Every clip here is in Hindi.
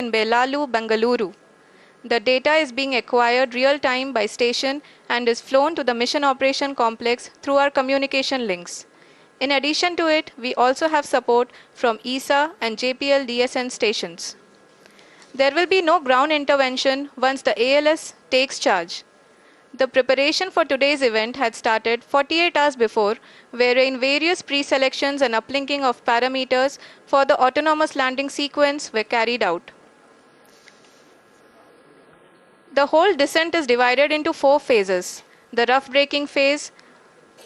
in Belalu, Bengaluru. The data is being acquired real-time by station and is flown to the mission operation complex through our communication links. In addition to it, we also have support from ESA and JPL DSN stations. There will be no ground intervention once the ALS takes charge. The preparation for today's event had started 48 hours before, wherein various pre-selections and uplinking of parameters for the autonomous landing sequence were carried out. The whole descent is divided into 4 phases: the rough braking phase,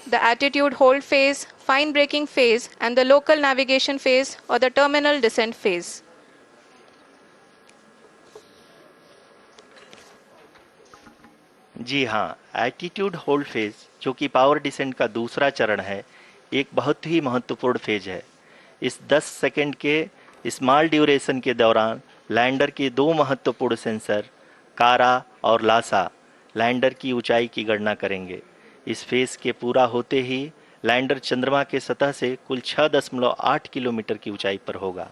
the attitude hold phase, fine braking phase, and the local navigation phase or the terminal descent phase. जी हाँ, एटीट्यूड होल्ड फेज जो कि पावर डिसेंट का दूसरा चरण है, एक बहुत ही महत्वपूर्ण फेज है। इस 10 सेकंड के स्मॉल ड्यूरेशन के दौरान लैंडर के 2 महत्वपूर्ण सेंसर कारा और लासा लैंडर की ऊंचाई की गणना करेंगे। इस फेज के पूरा होते ही लैंडर चंद्रमा के सतह से कुल 6.8 किलोमीटर की ऊंचाई पर होगा।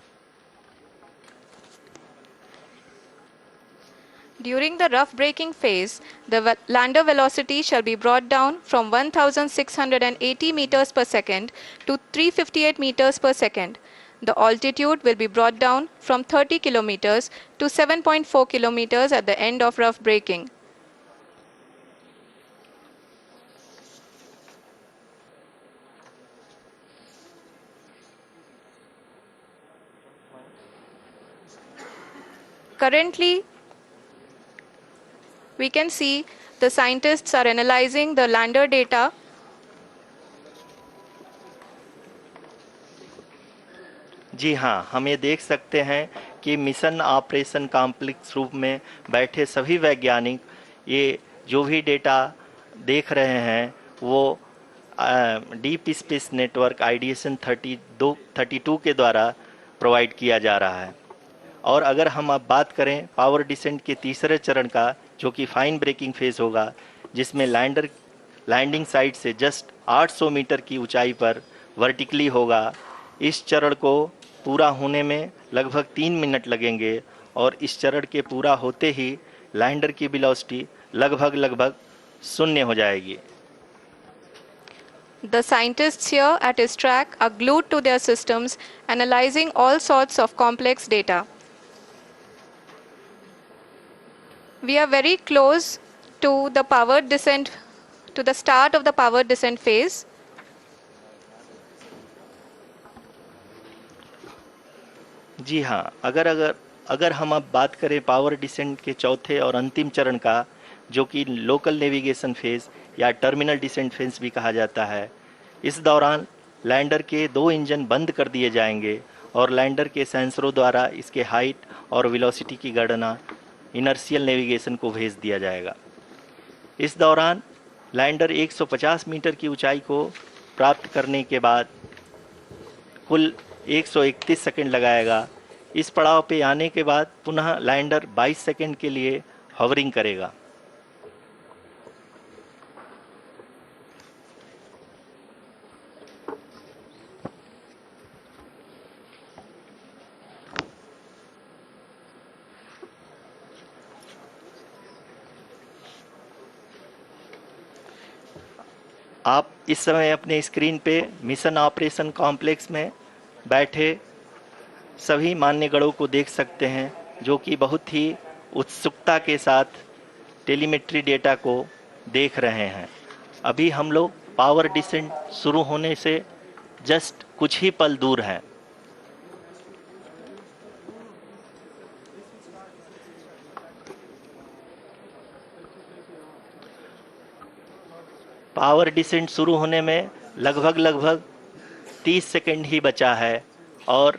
During the rough braking phase, the lander velocity shall be brought down from 1680 meters per second to 358 meters per second. The altitude will be brought down from 30 kilometers to 7.4 kilometers at the end of rough braking. Currently, we can see the scientists are analyzing the lander data. जी हाँ, हम ये देख सकते हैं कि मिशन ऑपरेशन कॉम्प्लेक्स रूप में बैठे सभी वैज्ञानिक ये जो भी डेटा देख रहे हैं वो डीप स्पेस नेटवर्क आईडीएसएन 32 के द्वारा प्रोवाइड किया जा रहा है। और अगर हम अब बात करें पावर डिसेंट के तीसरे चरण का, जो कि फाइन ब्रेकिंग फेज होगा, जिसमें लैंडर लैंडिंग साइट से जस्ट 800 मीटर की ऊंचाई पर वर्टिकली होगा। इस चरण को पूरा होने में लगभग 3 मिनट लगेंगे और इस चरण के पूरा होते ही लैंडर की वेलोसिटी लगभग शून्य हो जाएगी। The scientists here at ISTRAC are glued to their systems, analyzing all sorts of complex data. We are very close to the powered descent, to the start of the powered descent phase. जी हाँ, अगर हम अब बात करें पावर डिसेंट के चौथे और अंतिम चरण का, जो कि लोकल नेविगेशन फेज या टर्मिनल डिसेंट फेज भी कहा जाता है, इस दौरान लैंडर के 2 इंजन बंद कर दिए जाएंगे और लैंडर के सेंसरों द्वारा इसके हाइट और वेलोसिटी की गणना इनर्शियल नेविगेशन को भेज दिया जाएगा। इस दौरान लैंडर 150 मीटर की ऊंचाई को प्राप्त करने के बाद कुल 131 सेकंड लगाएगा। इस पड़ाव पे आने के बाद पुनः लैंडर 22 सेकंड के लिए हॉवरिंग करेगा। आप इस समय अपने स्क्रीन पे मिशन ऑपरेशन कॉम्प्लेक्स में बैठे सभी मान्यगणों को देख सकते हैं, जो कि बहुत ही उत्सुकता के साथ टेलीमेट्री डेटा को देख रहे हैं। अभी हम लोग पावर डिसेंट शुरू होने से जस्ट कुछ ही पल दूर हैं। पावर डिसेंट शुरू होने में लगभग 30 सेकंड ही बचा है और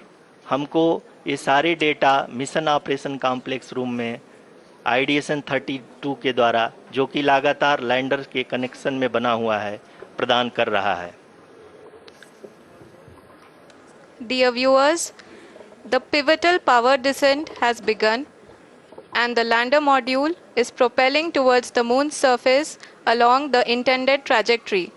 हमको ये सारे data mission operation complex room में आईडीएसएन 32 के द्वारा, जो कि लगातार लैंडर के कनेक्शन में बना हुआ है, प्रदान कर रहा है। Dear viewers, the pivotal power descent has begun and the lander module is propelling towards the moon's surface along the intended trajectory.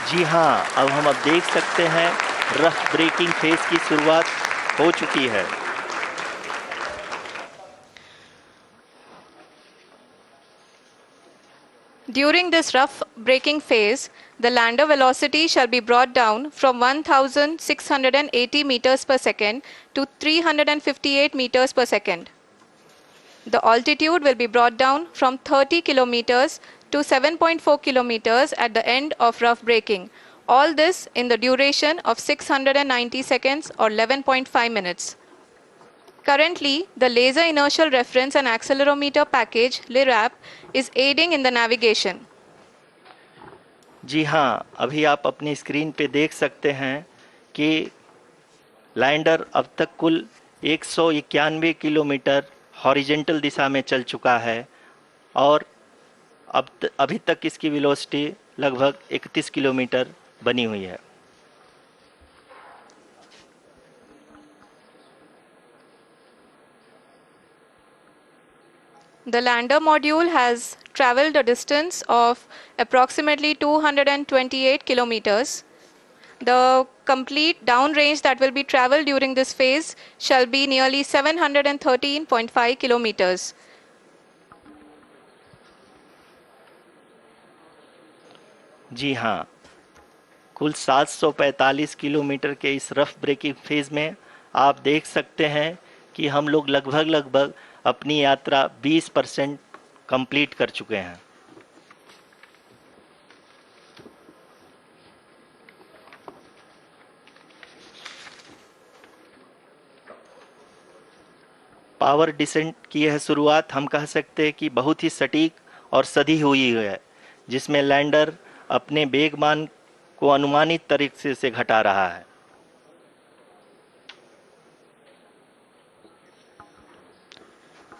जी हाँ, अब देख सकते हैं रफ ब्रेकिंग फेज की शुरुआत हो चुकी है। During this rough braking phase, the lander velocity shall be brought down from 1680 meters per second to 358 meters per second. The altitude will be brought down from 30 kilometers to 7.4 kilometers at the end of rough braking. All this in the duration of 690 seconds or 11.5 minutes. Currently, the Laser Inertial Reference and Accelerometer package (LIRAP) is aiding in the navigation. जी हाँ, अभी आप अपनी स्क्रीन पे देख सकते हैं कि लैंडर अब तक कुल 191 किलोमीटर हॉरिजेंटल दिशा में चल चुका है और अभी तक इसकी वेलोसिटी लगभग 31 किलोमीटर बनी हुई है। The lander module has traveled a distance of approximately 228 kilometers. The complete downrange that will be traveled during this phase shall be nearly 713.5 kilometers. जी हाँ, कुल 745 किलोमीटर के इस रफ ब्रेकिंग फेज में आप देख सकते हैं कि हम लोग लगभग अपनी यात्रा 20% कंप्लीट कर चुके हैं। पावर डिसेंट की यह शुरुआत हम कह सकते हैं कि बहुत ही सटीक और सधी हुई है, जिसमें लैंडर अपने वेगमान को अनुमानित तरीके से घटा रहा है।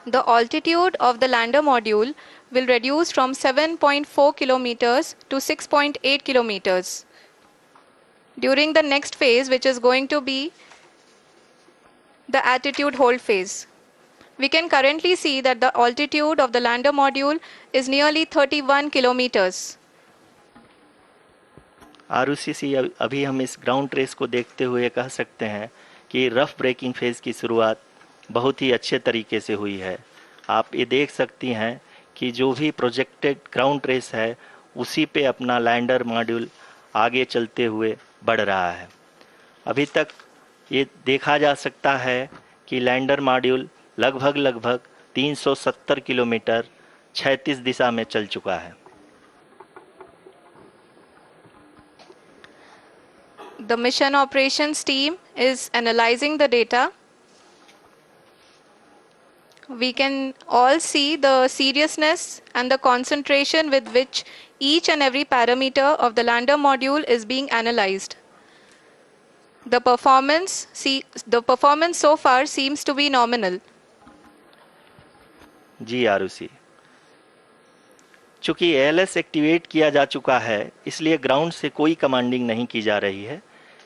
The altitude of the lander module will reduce from 7.4 kilometers to 6.8 kilometers. During the next phase, which is going to be the attitude hold phase. We can currently see that the altitude of the lander module is nearly 31 kilometers. Arushi, अभी हम इस ग्राउंड ट्रेस को देखते हुए कह सकते हैं कि रफ ब्रेकिंग फेज की शुरुआत बहुत ही अच्छे तरीके से हुई है। आप ये देख सकती हैं कि जो भी प्रोजेक्टेड ग्राउंड ट्रेस है उसी पे अपना लैंडर मॉड्यूल आगे चलते हुए बढ़ रहा है। अभी तक ये देखा जा सकता है कि लैंडर मॉड्यूल लगभग 370 किलोमीटर क्षैतिज दिशा में चल चुका है। The mission operations team is analyzing the data. We can all see the seriousness and the concentration with which each and every parameter of the lander module is being analyzed. The performance so far seems to be nominal. जी आरुषि, चूंकि ALS एक्टिवेट किया जा चुका है इसलिए ग्राउंड से कोई कमांडिंग नहीं की जा रही है।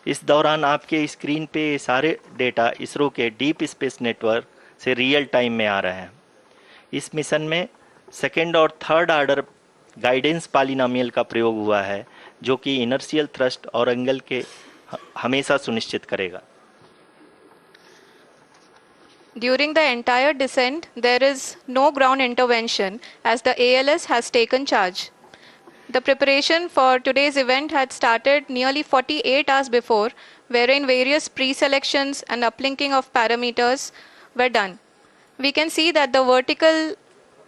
इस दौरान आपके स्क्रीन पे ये सारे डेटा इसरो के डीप स्पेस नेटवर्क से रियल टाइम में आ रहे हैं। इस मिशन में सेकेंड और थर्ड ऑर्डर गाइडेंस पॉलिनोमियल का प्रयोग हुआ है, जो कि इनर्शियल थ्रस्ट और एंगल के हमेशा सुनिश्चित करेगा। During the entire descent, there is no ground intervention as the ALS has taken charge. The preparation for today's event had started nearly 48 hours before, wherein various pre-selections and uplinking of parameters were done. We can see that the vertical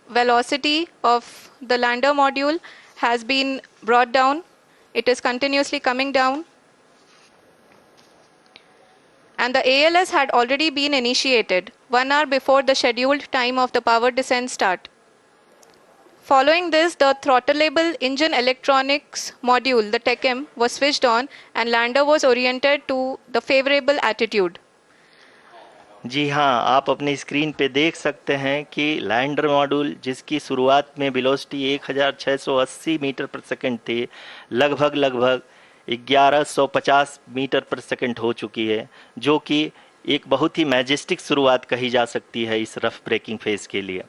velocity of the lander module has been brought down. It is continuously coming down. And the ALS had already been initiated 1 hour before the scheduled time of the power descent start. Following this, the throttleable engine electronics module, the TECM, was switched on and lander was oriented to the favorable attitude. जी हाँ, आप अपनी स्क्रीन पे देख सकते हैं कि लैंडर मॉड्यूल जिसकी शुरुआत में वेलोसिटी 1680 मीटर पर सेकंड थी, लगभग 1150 मीटर पर सेकंड हो चुकी है, जो कि एक बहुत ही मैजेस्टिक शुरुआत कही जा सकती है इस रफ ब्रेकिंग फेज के लिए।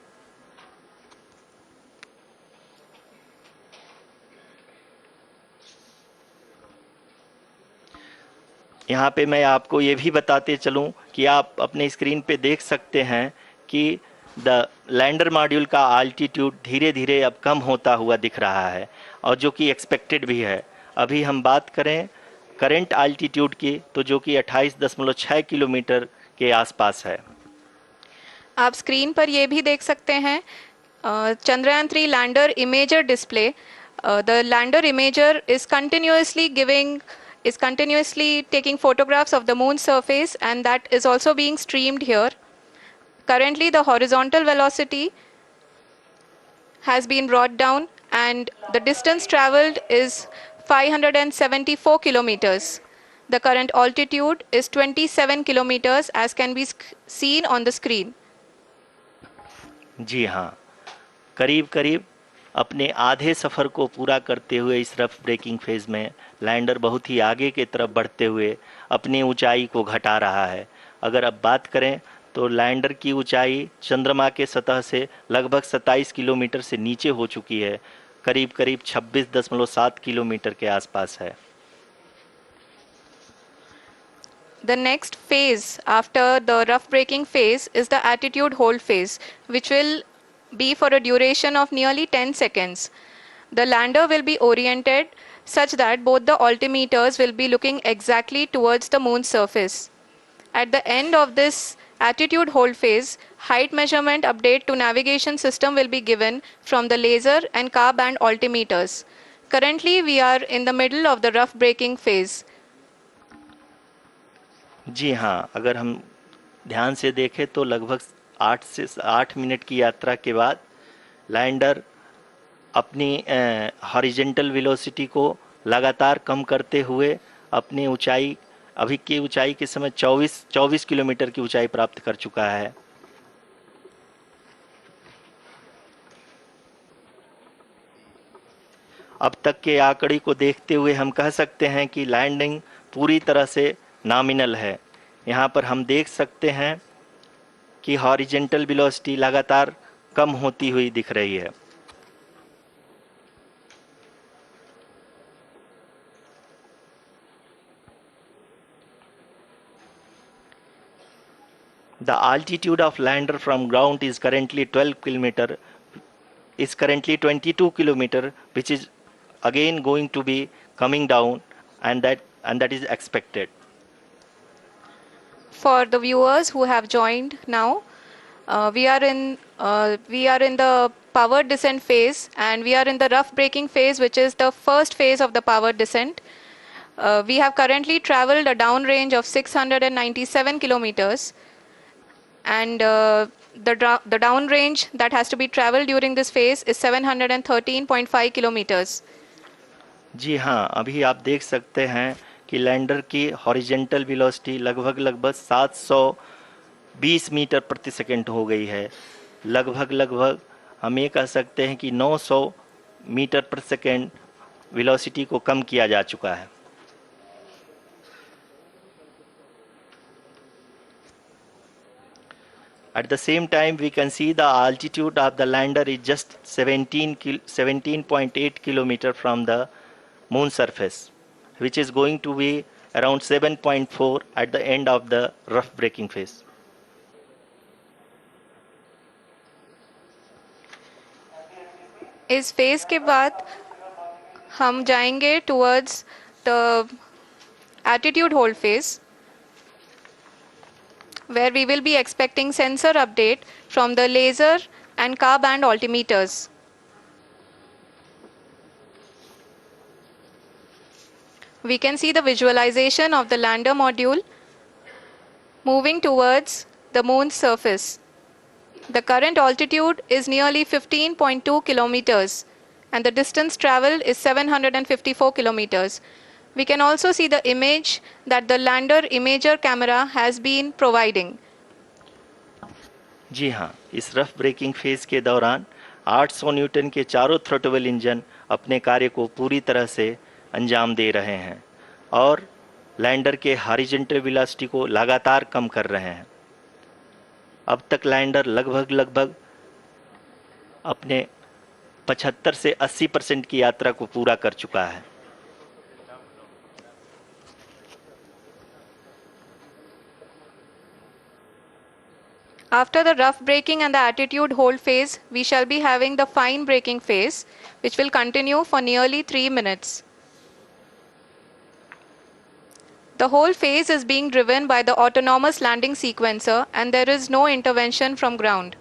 यहाँ पे मैं आपको ये भी बताते चलूँ कि आप अपने स्क्रीन पे देख सकते हैं कि द लैंडर मॉड्यूल का आल्टीट्यूड धीरे धीरे अब कम होता हुआ दिख रहा है, और जो कि एक्सपेक्टेड भी है। अभी हम बात करें करंट आल्टीट्यूड की, तो जो कि 28.6 किलोमीटर के आसपास है। आप स्क्रीन पर ये भी देख सकते हैं Chandrayaan 3 lander imager display. The lander imager is continuously taking photographs of the moon surface, and that is also being streamed here. Currently the horizontal velocity has been brought down and the distance traveled is 574 kilometers. The current altitude is 27 kilometers as can be seen on the screen. जी हाँ, करीब करीब अपने आधे सफ़र को पूरा करते हुए इस रफ ब्रेकिंग फेज़ में लैंडर बहुत ही आगे की तरफ बढ़ते हुए अपनी ऊंचाई को घटा रहा है। अगर अब बात करें तो लैंडर की ऊंचाई चंद्रमा के सतह से लगभग 27 किलोमीटर से नीचे हो चुकी है, करीब करीब 26.7 किलोमीटर के आसपास है। The next phase after the rough braking phase is the attitude hold phase, which will be for a duration of nearly 10 seconds. The lander will be oriented such that both the altimeters will be looking exactly towards the moon's surface. At the end of this attitude hold phase, height measurement update to navigation system will be given from the laser and car band altimeters. Currently, we are in the middle of the rough braking phase. जी हाँ, अगर हम ध्यान से देखें तो लगभग 8 मिनट की यात्रा के बाद लैंडर अपनी हॉरिजेंटल वेलोसिटी को लगातार कम करते हुए अपनी ऊंचाई, अभी की ऊंचाई के समय 24 किलोमीटर की ऊंचाई प्राप्त कर चुका है। अब तक के आंकड़े को देखते हुए हम कह सकते हैं कि लैंडिंग पूरी तरह से नॉमिनल है। यहाँ पर हम देख सकते हैं कि हॉरिजेंटल वेलोसिटी लगातार कम होती हुई दिख रही है। The altitude of lander from ground is currently 22 kilometer, which is again going to be coming down, and that is expected. For the viewers who have joined now, we are in the power descent phase, and we are in the rough braking phase, which is the first phase of the power descent. We have currently traveled a downrange of 697 kilometers, and the downrange that has to be traveled during this phase is 713.5 kilometers. जी हाँ, अभी आप देख सकते हैं कि लैंडर की हॉरिजेंटल वेलोसिटी लगभग 720 मीटर प्रति सेकंड हो गई है। लगभग हम ये कह सकते हैं कि 900 मीटर प्रति सेकंड वेलोसिटी को कम किया जा चुका है। At the same time, we can see the altitude of the lander is just 17.8 kilometer from the moon surface, which is going to be around 7.4 at the end of the rough braking phase. इस फेज के बाद हम जाएंगे towards the attitude hold phase, where we will be expecting sensor update from the laser and car band altimeters. We can see the visualization of the lander module moving towards the moon's surface. The current altitude is nearly 15.2 kilometers and the distance traveled is 754 kilometers. We can also see the image that the lander imager camera has been providing. जी हाँ, इस रफ ब्रेकिंग फेज के दौरान 800 न्यूटन के चारों थ्रोटल इंजन अपने कार्य को पूरी तरह से अंजाम दे रहे हैं और लैंडर के हॉरिजॉन्टल वेलोसिटी को लगातार कम कर रहे हैं। अब तक लैंडर लगभग अपने 75 से 80% की यात्रा को पूरा कर चुका है। After the rough braking and the attitude hold phase, we shall be having the fine braking phase, which will continue for nearly 3 minutes. The whole phase is being driven by the autonomous landing sequencer and there is no intervention from ground.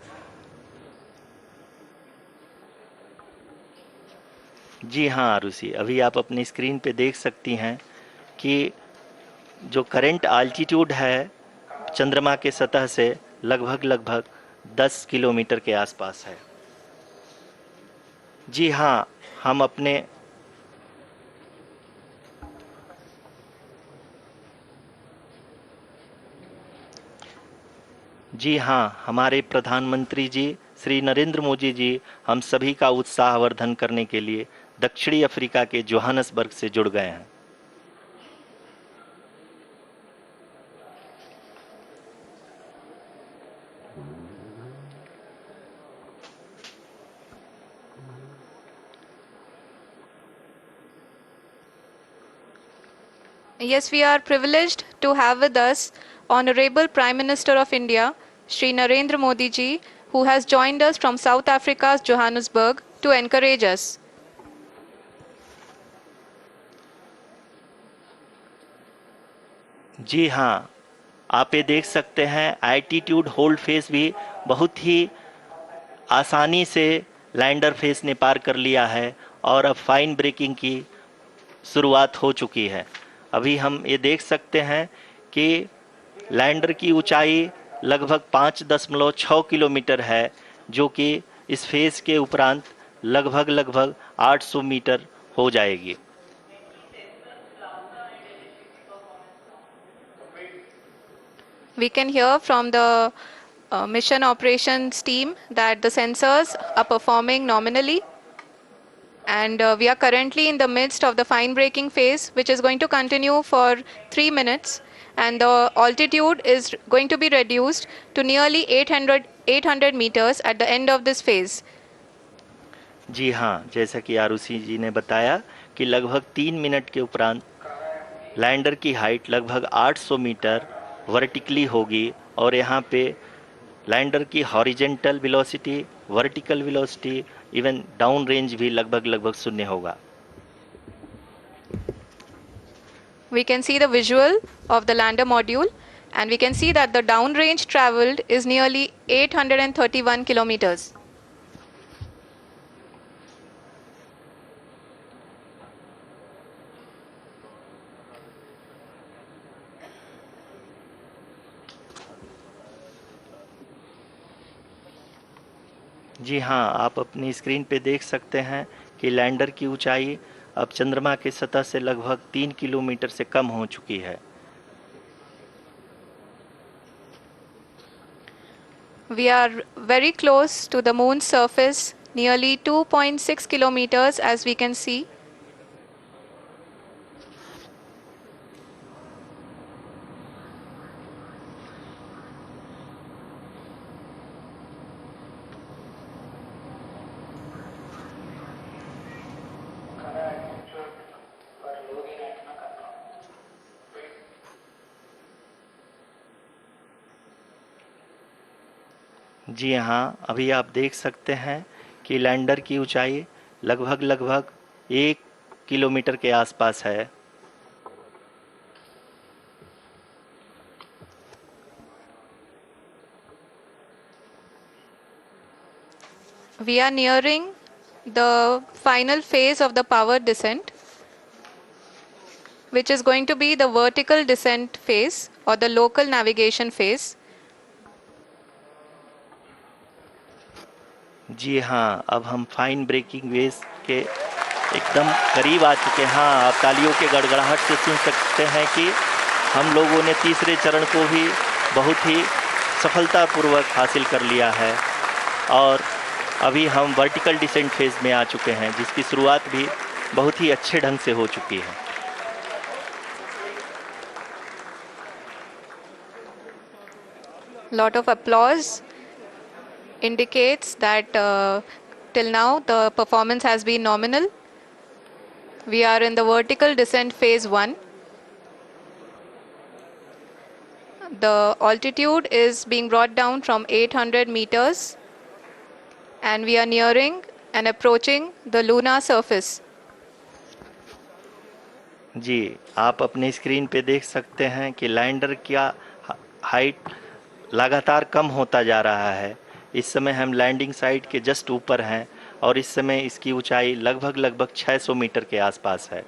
जी हाँ आरुषि, अभी आप अपनी स्क्रीन पे देख सकती हैं कि जो करंट आल्टीट्यूड है चंद्रमा के सतह से लगभग 10 किलोमीटर के आसपास है। जी हाँ, हम अपने जी हाँ, हमारे प्रधानमंत्री जी श्री नरेंद्र मोदी जी हम सभी का उत्साहवर्धन करने के लिए दक्षिणी अफ्रीका के जोहानसबर्ग से जुड़ गए हैं। Yes, we are privileged to have with us Honorable Prime Minister of India, Shri Narendra Modi ji, who has joined us from South Africa's Johannesburg to encourage us. जी हाँ, आप ये देख सकते हैं एल्टीट्यूड होल्ड फेस भी बहुत ही आसानी से लैंडर फेस ने पार कर लिया है और अब फाइन ब्रेकिंग की शुरुआत हो चुकी है। अभी हम ये देख सकते हैं कि लैंडर की ऊंचाई लगभग 5.6 किलोमीटर है, जो कि इस फेज के उपरांत लगभग 800 मीटर हो जाएगी। We can hear from the mission operations team that the sensors are performing nominally. And we are currently in the midst of the fine braking phase, which is going to continue for 3 minutes. And the altitude is going to be reduced to nearly 800 meters at the end of this phase. जी हाँ, जैसा कि आरुषि जी ने बताया कि लगभग 3 मिनट के उपरांत लैंडर की हाइट लगभग 800 मीटर वर्टिकली होगी और यहाँ पे लैंडर की horizontal velocity, vertical velocity, even down range भी लगभग शून्य होगा। We can see the visual of the lander module and we can see that the down range traveled is nearly 831 kilometers. जी हाँ, आप अपनी स्क्रीन पे देख सकते हैं कि लैंडर की ऊंचाई अब चंद्रमा के सतह से लगभग 3 किलोमीटर से कम हो चुकी है। We are very close to the moon's surface, nearly 2.6 kilometers as we can see. जी हाँ, अभी आप देख सकते हैं कि लैंडर की ऊंचाई लगभग 1 किलोमीटर के आसपास है। We are nearing the final phase of the power descent, which is going to be the vertical descent phase or the local navigation phase. जी हाँ, अब हम फाइन ब्रेकिंग वेव के एकदम करीब आ चुके हैं। हाँ, आप तालियों के गड़गड़ाहट से सुन सकते हैं कि हम लोगों ने तीसरे चरण को भी बहुत ही सफलतापूर्वक हासिल कर लिया है और अभी हम वर्टिकल डिसेंट फेज में आ चुके हैं, जिसकी शुरुआत भी बहुत ही अच्छे ढंग से हो चुकी है। Lot of applause indicates that till now the performance has been nominal. We are in the vertical descent phase 1. The altitude is being brought down from 800 meters and we are nearing and approaching the lunar surface. जी, आप अपने स्क्रीन पे देख सकते हैं कि लैंडर का हाइट लगातार कम होता जा रहा है। इस समय हम लैंडिंग साइट के जस्ट ऊपर हैं और इस समय इसकी ऊंचाई लगभग 600 मीटर के आसपास है।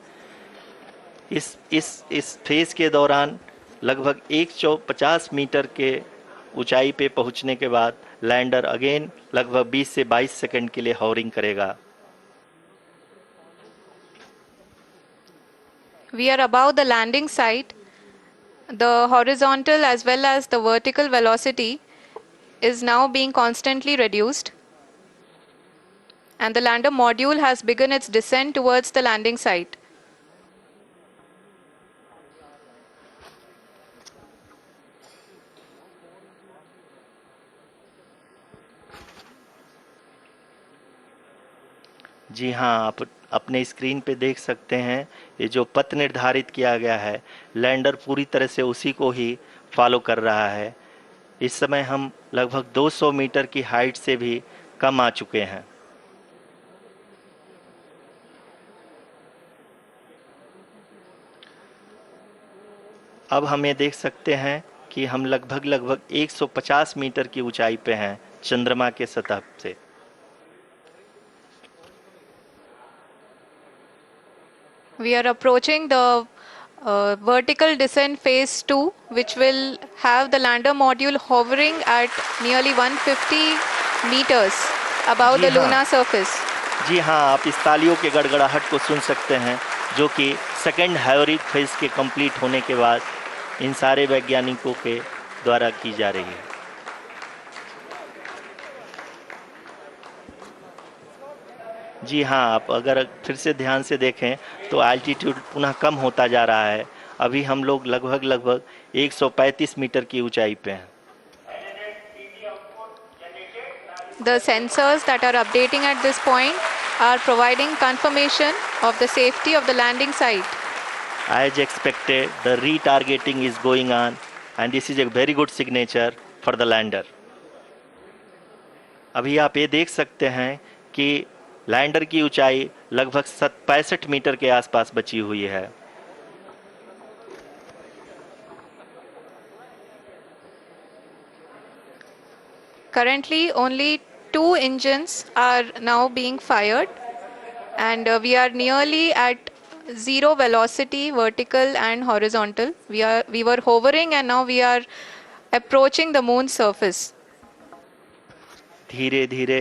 इस फेज के दौरान लगभग 150 मीटर के ऊंचाई पे पहुंचने के बाद लैंडर अगेन लगभग 20 से 22 सेकंड के लिए हॉवरिंग करेगा। We are above the landing site. The horizontal as well as the vertical velocity is now being constantly reduced. And the lander module has begun its descent towards the landing site. जी हाँ, आप अपने स्क्रीन पे देख सकते हैं ये जो पथ निर्धारित किया गया है, लैंडर पूरी तरह से उसी को ही फॉलो कर रहा है। इस समय हम लगभग 200 मीटर की हाइट से भी कम आ चुके हैं। अब हम ये देख सकते हैं कि हम लगभग 150 मीटर की ऊंचाई पे हैं चंद्रमा के सतह से। We are approaching the vertical descent phase 2, which will have the lander module hovering at nearly 150 meters above the lunar surface. जी हाँ, आप इस तालियों के गड़गड़ाहट को सुन सकते हैं जो कि सेकेंड हाइवरिक फेज के कंप्लीट होने के बाद इन सारे वैज्ञानिकों के द्वारा की जा रही है। जी हाँ, आप अगर फिर से ध्यान से देखें तो एल्टीट्यूड पुनः कम होता जा रहा है। अभी हम लोग लगभग 135 मीटर की ऊंचाई पे हैं। The sensors that are updating at this point are providing confirmation of the safety of the landing site. As expected, the retargeting is going on and this is a very good signature for the lander. अभी आप ये देख सकते हैं कि लैंडर की ऊंचाई लगभग 65 मीटर के आसपास बची हुई है। Currently, only 2 engines are now being fired, and we are nearly at zero velocity, vertical and horizontal. We were hovering, and now we are approaching the moon's surface. धीरे धीरे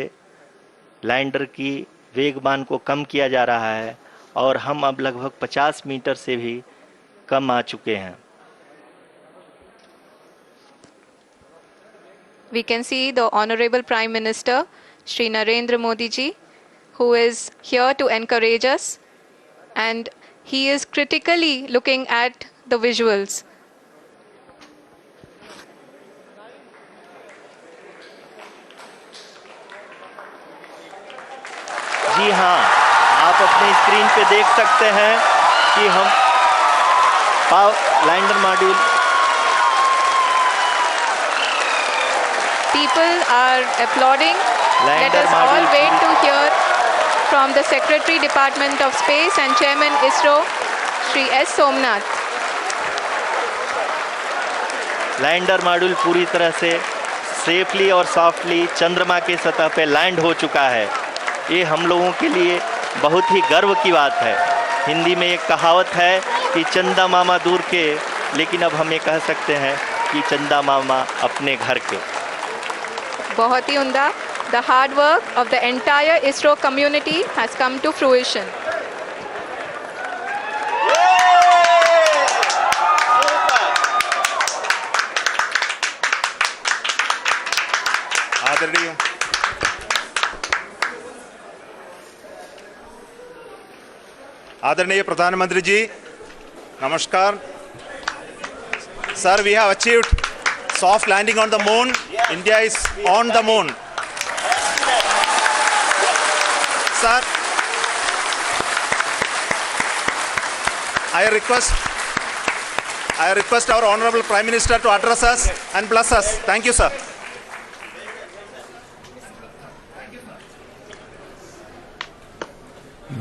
लैंडर की वेगमान को कम किया जा रहा है और हम अब लगभग 50 मीटर से भी कम आ चुके हैं। We can see the Honorable Prime Minister, Shri Narendra Modi ji, who is here to encourage us, and he is critically looking at the visuals. जी हाँ, आप अपने स्क्रीन पे देख सकते हैं कि हम lander module People are applauding. Let us all wait to hear from the Secretary Department of Space and Chairman ISRO, Shri S. Somnath. Lander module पूरी तरह से सेफली और सॉफ्टली चंद्रमा के सतह पे लैंड हो चुका है। ये हम लोगों के लिए बहुत ही गर्व की बात है। हिंदी में एक कहावत है कि चंदा मामा दूर के, लेकिन अब हम ये कह सकते हैं कि चंदा मामा अपने घर के। बहुत ही उम्दा. The hard work of the entire ISRO community has come to fruition. आदरणीय प्रधानमंत्री जी, नमस्कार. Sir, we have achieved soft landing on the moon. India is on the moon. Sir, I request I request our Honorable Prime Minister to address us and bless us. Thank you, sir.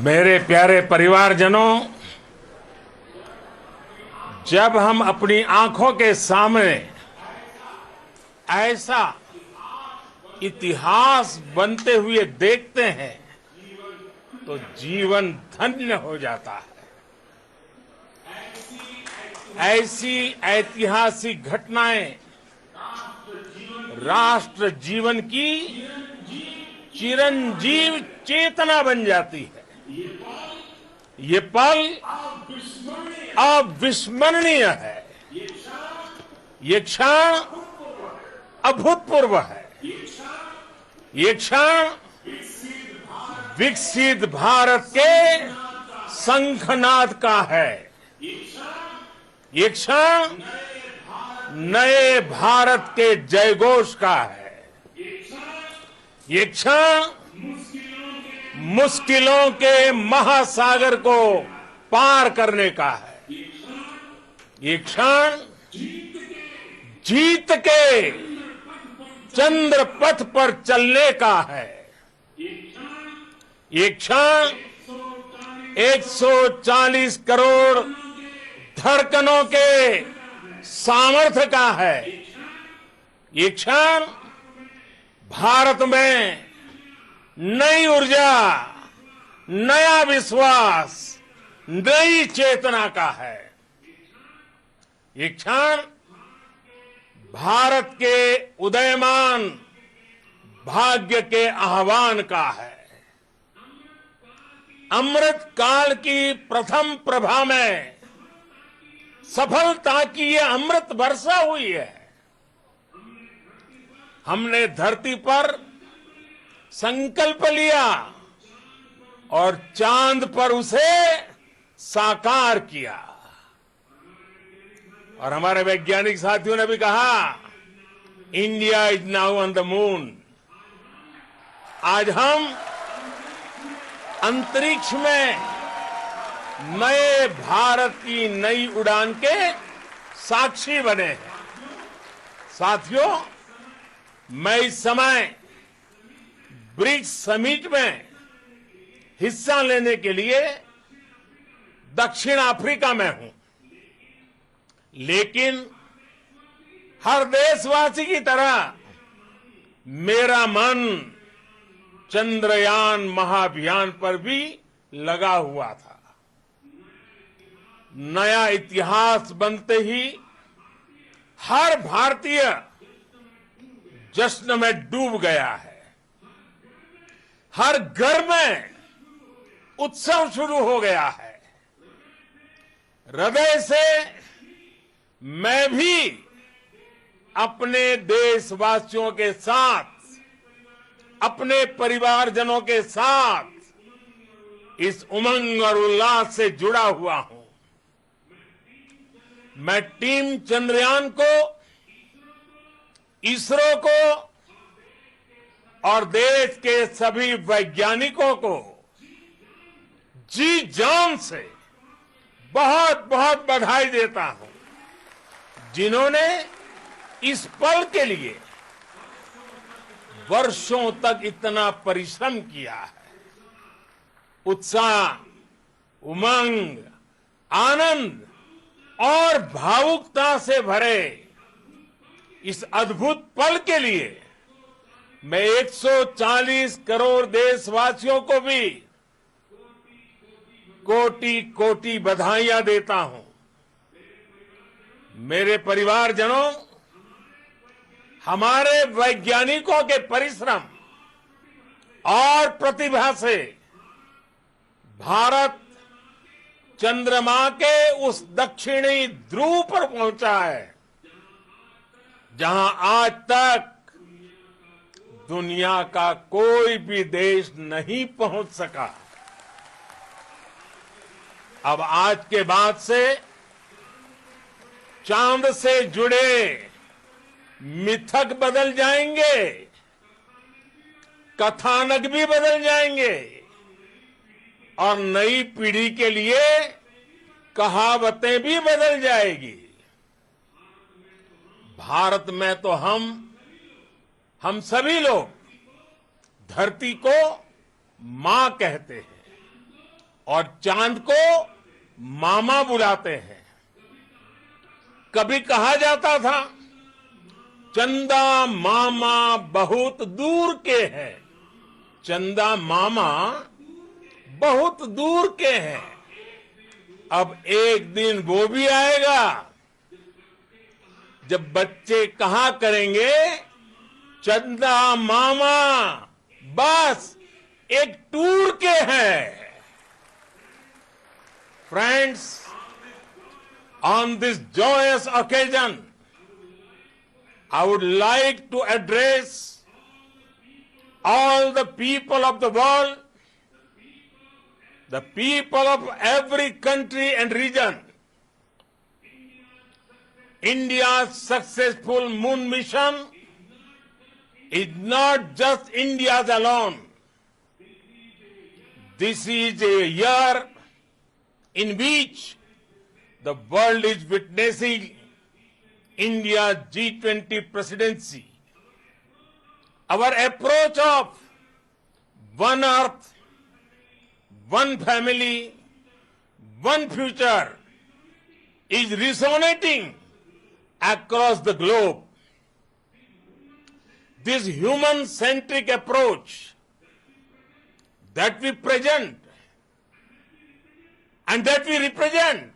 मेरे प्यारे परिवारजनों, जब हम अपनी आंखों के सामने ऐसा इतिहास बनते हुए देखते हैं तो जीवन धन्य हो जाता है। ऐसी ऐतिहासिक घटनाएं राष्ट्र जीवन की चिरंजीव चेतना बन जाती है। ये पल अविस्मरणीय है। ये क्षण अभूतपूर्व है। ये क्षण विकसित भारत के शंखनाद का है। ये क्षण नए भारत के जयघोष का है। ये क्षण मुश्किलों के महासागर को पार करने का है। ये क्षण जीत के चंद्र पथ पर चलने का है। ये क्षण 140 करोड़ धड़कनों के सामर्थ्य का है। ये क्षण भारत में नई ऊर्जा, नया विश्वास, नई चेतना का है। ये क्षण भारत के उदयमान भाग्य के आह्वान का है। अमृत काल की प्रथम प्रभा में सफलता की ये अमृत वर्षा हुई है। हमने धरती पर संकल्प लिया और चांद पर उसे साकार किया। और हमारे वैज्ञानिक साथियों ने भी कहा, India is now on the moon. आज हम अंतरिक्ष में नए भारत की नई उड़ान के साक्षी बने हैं। साथियों, मैं इस समय ब्रिक्स समिट में हिस्सा लेने के लिए दक्षिण अफ्रीका में हूं, लेकिन हर देशवासी की तरह मेरा मन चंद्रयान महाअभियान पर भी लगा हुआ था। नया इतिहास बनते ही हर भारतीय जश्न में डूब गया है। हर घर में उत्सव शुरू हो गया है। हृदय से मैं भी अपने देशवासियों के साथ, अपने परिवारजनों के साथ इस उमंग और उल्लास से जुड़ा हुआ हूं। मैं टीम चंद्रयान को, इसरो को और देश के सभी वैज्ञानिकों को जी जान से बहुत बहुत बधाई देता हूं, जिन्होंने इस पल के लिए वर्षों तक इतना परिश्रम किया है। उत्साह, उमंग, आनंद और भावुकता से भरे इस अद्भुत पल के लिए मैं 140 करोड़ देशवासियों को भी कोटि कोटि बधाइयां देता हूं। मेरे परिवारजनों, हमारे वैज्ञानिकों के परिश्रम और प्रतिभा से भारत चंद्रमा के उस दक्षिणी ध्रुव पर पहुंचा है, जहां आज तक दुनिया का कोई भी देश नहीं पहुंच सका। अब आज के बाद से चांद से जुड़े मिथक बदल जाएंगे, कथानक भी बदल जाएंगे और नई पीढ़ी के लिए कहावतें भी बदल जाएगी। भारत में तो हम सभी लोग धरती को मां कहते हैं और चांद को मामा बुलाते हैं। कभी कहा जाता था चंदा मामा बहुत दूर के हैं, चंदा मामा बहुत दूर के हैं। अब एक दिन वो भी आएगा जब बच्चे कहा करेंगे चंदा मामा बस एक टूर के हैं। Friends, on this joyous occasion, I would like to address all the people of the world, the people of every country and region. India's successful moon mission is not just India's alone. This is a year in which the world is witnessing India's G20 presidency. Our approach of one earth, one family, one future is resonating across the globe. This human-centric approach that we present and that we represent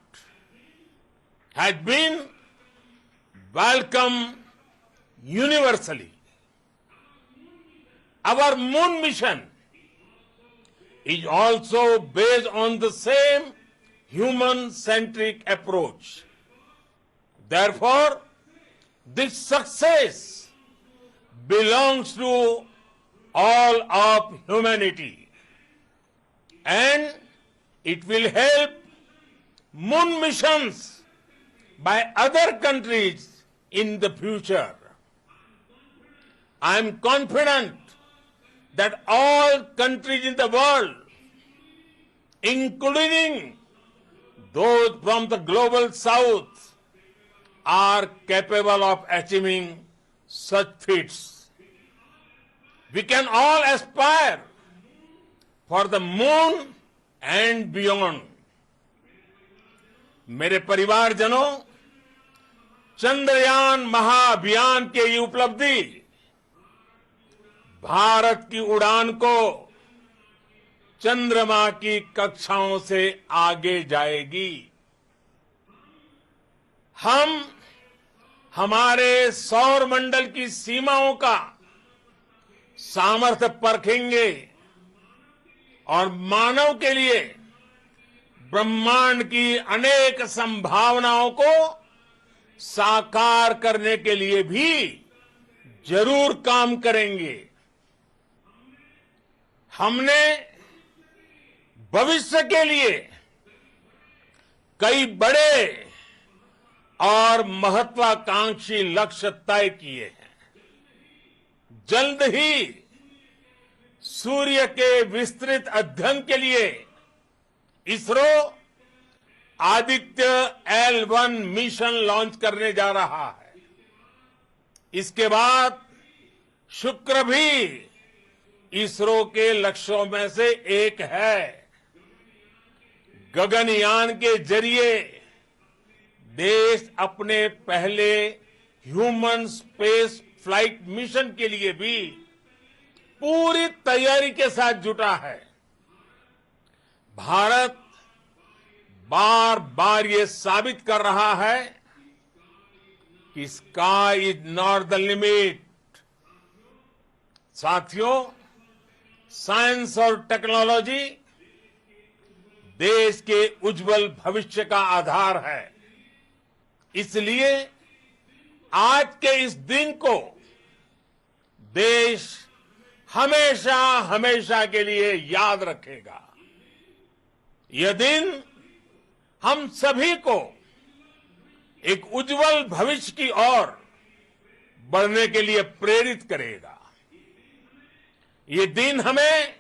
has been welcomed universally. Our moon mission is also based on the same human-centric approach. Therefore, this success belongs to all of humanity, and it will help moon missions by other countries in the future. I am confident that all countries in the world, including those from the global south, are capable of achieving such feats. We can all aspire for the moon and beyond. मेरे परिवारजनों, चंद्रयान महाअभियान के ये उपलब्धि भारत की उड़ान को चंद्रमा की कक्षाओं से आगे जाएगी। हम हमारे सौर मंडल की सीमाओं का सामर्थ्य परखेंगे और मानव के लिए ब्रह्मांड की अनेक संभावनाओं को साकार करने के लिए भी जरूर काम करेंगे। हमने भविष्य के लिए कई बड़े और महत्वाकांक्षी लक्ष्य तय किए हैं। जल्द ही सूर्य के विस्तृत अध्ययन के लिए ISRO Aditya L1 mission launch करने जा रहा है। इसके बाद शुक्र भी इसरो के लक्ष्यों में से एक है। गगनयान के जरिए देश अपने पहले ह्यूमन स्पेस फ्लाइट मिशन के लिए भी पूरी तैयारी के साथ जुटा है। भारत बार बार ये साबित कर रहा है कि sky is not the limit. साथियों, साइंस और टेक्नोलॉजी देश के उज्जवल भविष्य का आधार है। इसलिए आज के इस दिन को देश हमेशा हमेशा के लिए याद रखेगा। यह दिन हम सभी को एक उज्जवल भविष्य की ओर बढ़ने के लिए प्रेरित करेगा। ये दिन हमें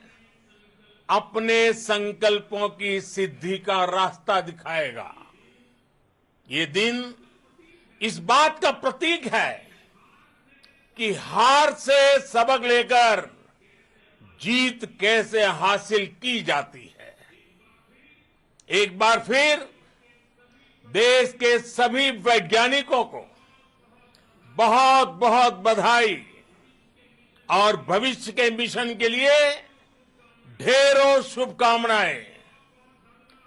अपने संकल्पों की सिद्धि का रास्ता दिखाएगा। ये दिन इस बात का प्रतीक है कि हार से सबक लेकर जीत कैसे हासिल की जाती है। एक बार फिर देश के सभी वैज्ञानिकों को बहुत बहुत बधाई और भविष्य के मिशन के लिए ढेरों शुभकामनाएं।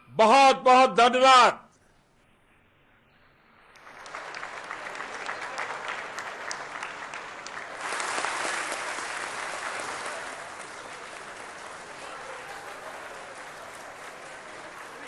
बहुत बहुत धन्यवाद।